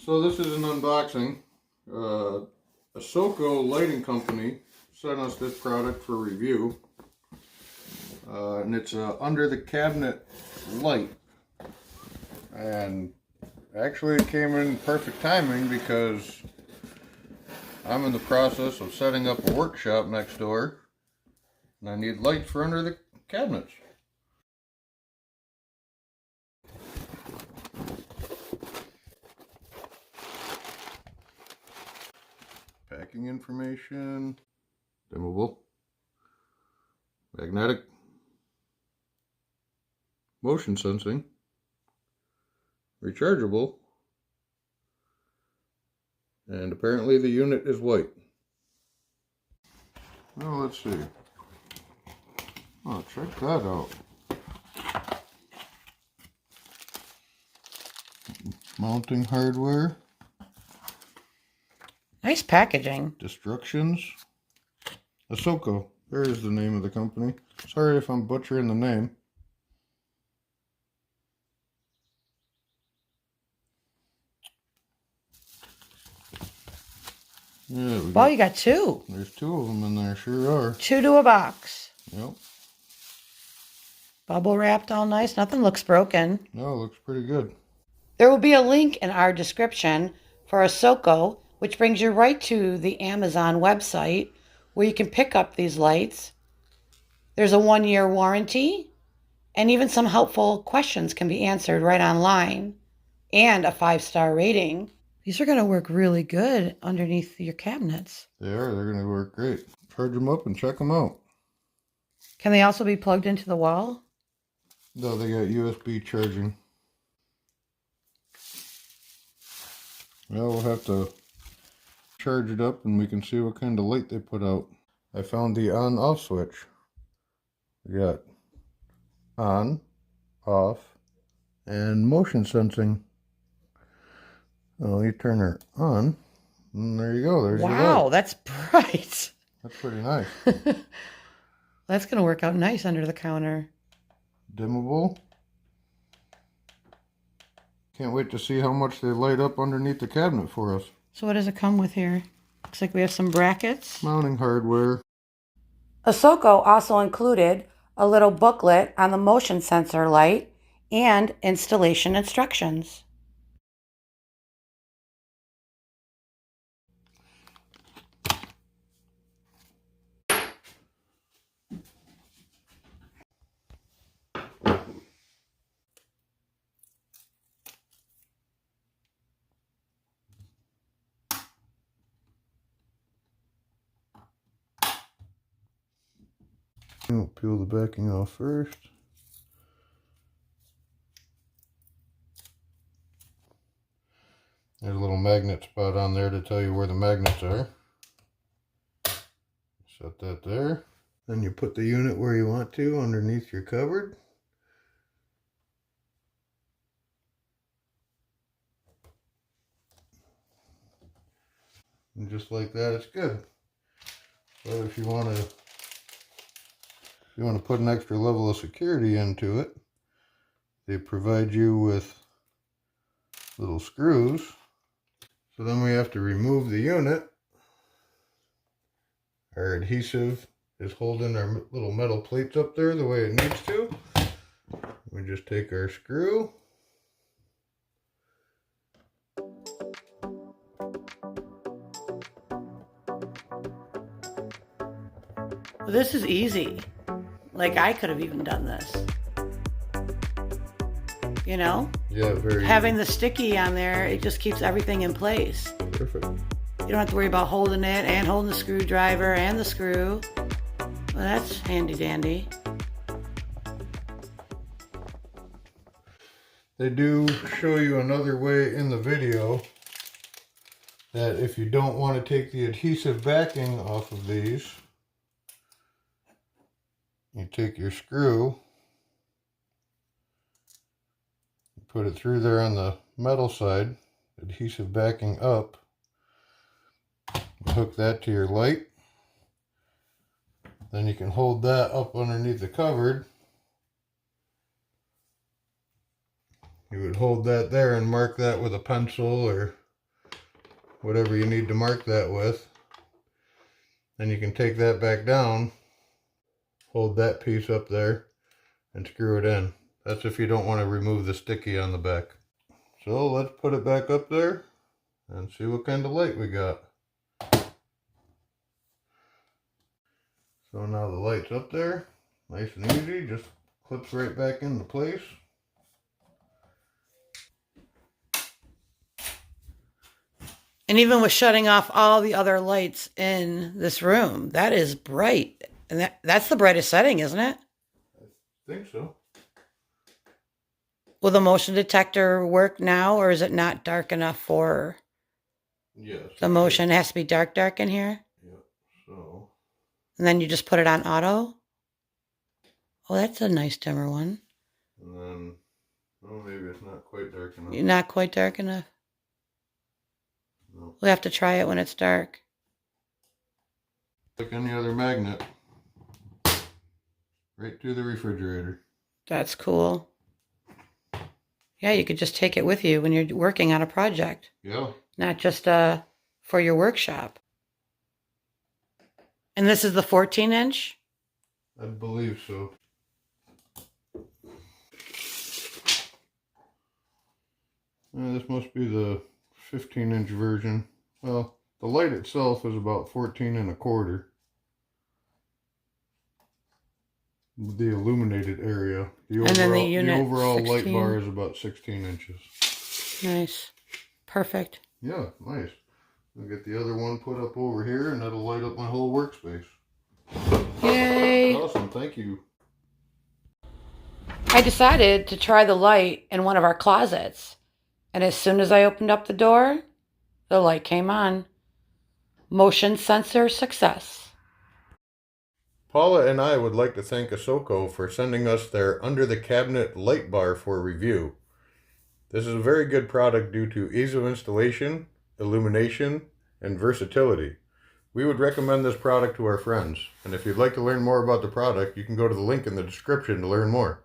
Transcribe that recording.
So this is an unboxing. ASOKO lighting company sent us this product for review. And it's under the cabinet light. And actually it came in perfect timing because I'm in the process of setting up a workshop next door. And I need lights for under the cabinets. Packing information, dimmable, magnetic, motion sensing, rechargeable, and apparently the unit is white. Well, let's see. Oh, check that out. Mounting hardware. Nice packaging. Destructions. ASOKO. There is the name of the company. Sorry if I'm butchering the name. Yeah, You got two. There's two of them in there, sure are. Two to a box. Yep. Bubble wrapped all nice. Nothing looks broken. No, it looks pretty good. There will be a link in our description for ASOKO, which brings you right to the Amazon website where you can pick up these lights. There's a 1-year warranty, and even some helpful questions can be answered right online, and a 5-star rating. These are going to work really good underneath your cabinets. They are. They're going to work great. Charge them up and check them out. Can they also be plugged into the wall? No, they got USB charging. Well, we'll have to charge it up and we can see what kind of light they put out. I found the on-off switch. We got on, off, and motion sensing. Oh, you turn her on, and there you go. There's your light. Wow, that's bright. That's pretty nice. That's going to work out nice under the counter. Dimmable. Can't wait to see how much they light up underneath the cabinet for us. So what does it come with here? Looks like we have some brackets. Mounting hardware. ASOKO also included a little booklet on the motion sensor light and installation instructions. We'll peel the backing off first. There's a little magnet spot on there to tell you where the magnets are. Set that there. Then you put the unit where you want to underneath your cupboard. And just like that, it's good. But if you want to put an extra level of security into it, they provide you with little screws. So then we have to remove the unit. Our adhesive is holding our little metal plates up there the way it needs to. We just take our screw. This is easy. Like, I could have even done this. You know? Yeah, very Having the sticky on there, it just keeps everything in place. perfect. You don't have to worry about holding it and holding the screwdriver and the screw. Well, that's handy dandy. They do show you another way in the video that if you don't want to take the adhesive backing off of these, you take your screw, put it through there on the metal side, adhesive backing up, hook that to your light. Then you can hold that up underneath the cupboard. You would hold that there and mark that with a pencil or whatever you need to mark that with. Then you can take that back down, hold that piece up there, and screw it in. That's if you don't want to remove the sticky on the back. So let's put it back up there and see what kind of light we got. So now the light's up there, nice and easy, just clips right back into place. And even with shutting off all the other lights in this room, that is bright. And that's the brightest setting, isn't it? I think so. Will the motion detector work now, or is it not dark enough for Yes. the motion? It has to be dark in here? Yep, so. And then you just put it on auto? Oh, that's a nice dimmer one. And then, oh, maybe it's not quite dark enough. Not quite dark enough? No. We'll have to try it when it's dark. Like any other magnet. Right to the refrigerator. That's cool. Yeah, you could just take it with you when you're working on a project. Yeah. Not just for your workshop. And this is the 14-inch? I believe so. This must be the 15-inch version. Well, the light itself is about 14 1/4. The illuminated area. The And then the unit, overall 16. light bar is about 16 inches. Nice. Perfect. Yeah, nice. I'll get the other one put up over here and that'll light up my whole workspace. Yay! Awesome, thank you. I decided to try the light in one of our closets. And as soon as I opened up the door, the light came on. Motion sensor success. Paula and I would like to thank ASOKO for sending us their under the cabinet light bar for review. This is a very good product due to ease of installation, illumination, and versatility. We would recommend this product to our friends. And if you'd like to learn more about the product, you can go to the link in the description to learn more.